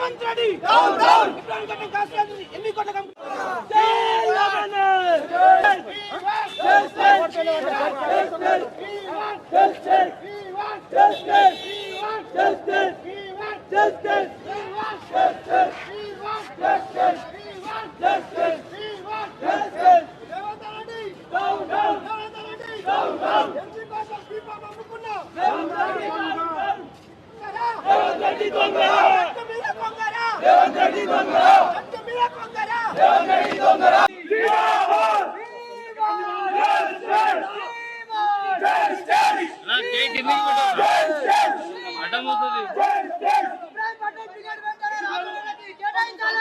Revanth Reddy down down Ibrahim కట్టం కాశ్మీర్ ఎన్ని కోట్ల జై Telangana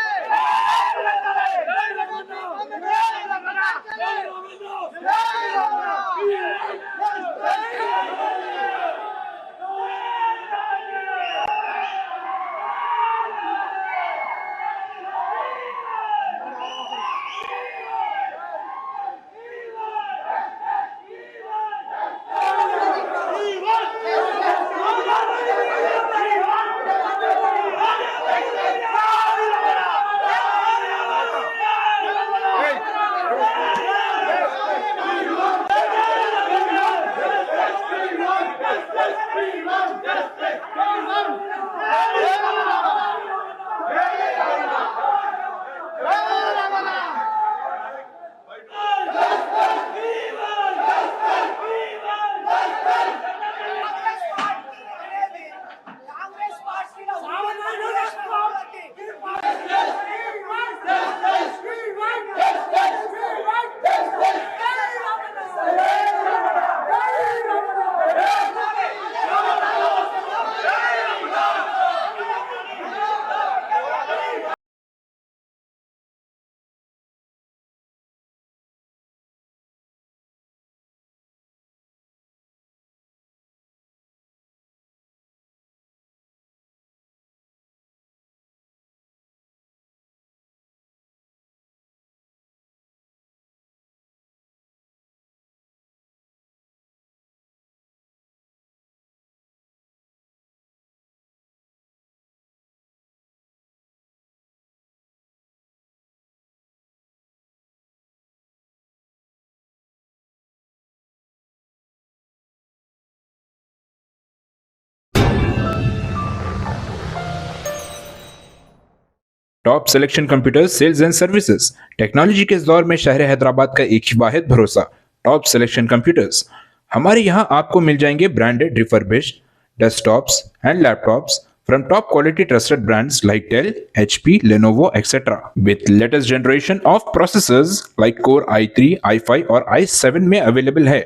top selection computers sales and services technology के इस दौर में शहर हैदराबाद का एक ही वाहिद भरोसा टॉप सिलेक्शन कंप्यूटर्स। हमारे यहाँ आपको मिल जाएंगे branded refurbished desktops and laptops from top quality trusted brands like Dell, HP, Lenovo, etc. with latest generation of processors like Core i3, i5 और i7 में अवेलेबल है।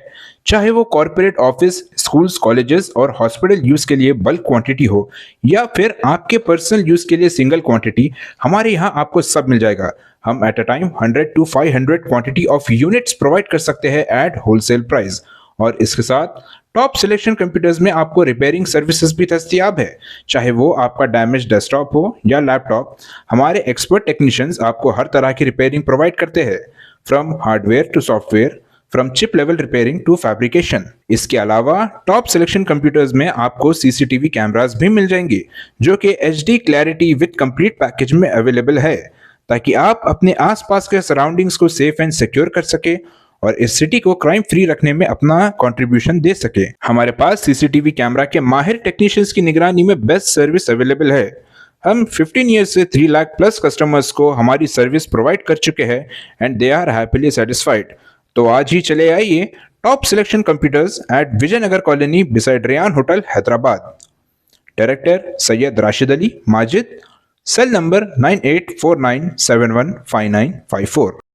चाहे वो कॉर्पोरेट ऑफिस, स्कूल्स, कॉलेजेस और हॉस्पिटल यूज के लिए bulk quantity हो या फिर आपके पर्सनल यूज के लिए सिंगल क्वांटिटी, हमारे यहाँ आपको सब मिल जाएगा। हम at a time 100 to 500 quantity of units provide कर सकते हैं एट होलसेल प्राइस। और इसके साथ टॉप सिलेक्शन कंप्यूटर्स में आपको रिपेयरिंग सर्विसेज भी दस्तियाब है। चाहे वो आपका डैमेज डेस्कटॉप हो या लैपटॉप, हमारे एक्सपर्ट टेक्नीशियंस आपको हर तरह की रिपेयरिंग प्रोवाइड करते हैं, from hardware to software, from chip level repairing to fabrication. इसके अलावा टॉप सिलेक्शन कंप्यूटर्स में आपको सीसीटीवी कैमरास भी मिल जाएंगे जो कि HD clarity with complete package में अवेलेबल है, ताकि आप अपने आसपास के सराउंडिंग्स को सेफ एंड सिक्योर कर सके और इस सिटी को क्राइम फ्री रखने में अपना कंट्रीब्यूशन दे सके। हमारे पास सीसीटीवी कैमरा के माहिर टेक्नीशियंस की निगरानी में बेस्ट सर्विस अवेलेबल है। हम 15 ईयर्स से 3 लाख प्लस कस्टमर्स को हमारी सर्विस प्रोवाइड कर चुके हैं and they are happily satisfied. तो आज ही चले आइए top selection computers at Vijayanagar colony beside Rayan hotel Hyderabad. Director Syed Rashid Ali Majid, cell number 9849715954।